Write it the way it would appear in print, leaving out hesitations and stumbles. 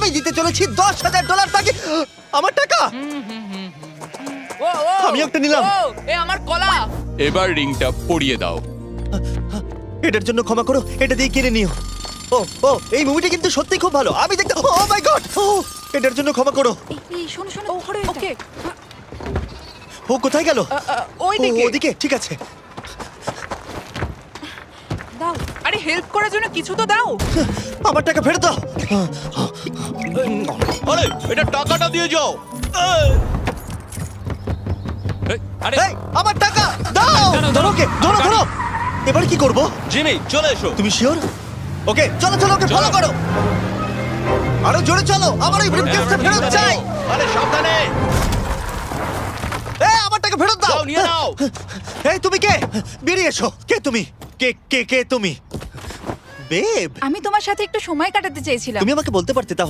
আমি দিতে চলেছি $10,000 তাকে। আমার টাকা ও ও আমি একটা নিলাম। ও, এ আমার কলা। এবার রিংটা পরিয়ে দাও। এটার জন্য ক্ষমা করো, এটা দিয়ে কিনে নিও। ও ও এই মুভিটা কিন্তু সত্যি খুব ভালো, আমি দেখতে। ও মাই গড, ও এটার জন্য ক্ষমা করো। এই শোনো শোনো ধরো ওকে ও কোথায় গেল? ওই ও, দিকে। ওদিকে, ঠিক আছে। দাও। আরে হেল্প করার জন্য কিছু তো দাও। আমার টাকা ফেরত দাও। আরে এটা টাকাটা দিয়ে যাও। আরে এই, আমার টাকা দাও। দাঁড়াও, ধরো ওকে, ধরো ধরো। এবার কি করব? জিমি চলে এসো। তুমি শিওর? ওকে চলো চলো, ওকে ফলো করো। আরো জোরে চলো, আমার ওই ব্রিফকেসটা ফেরত চাই। আরে সাবধানে এই আমার টাকা ফেরত দাও। যাও নিয়ে নাও। এই তুমি কে? বেরিয়ে এসো। কে তুমি? কে কে কে তুমি? বেব, আমি তোমার সাথে একটু সময় কাটাতে চেয়েছিলাম। তুমি আমাকে বলতে পারতে তাহলে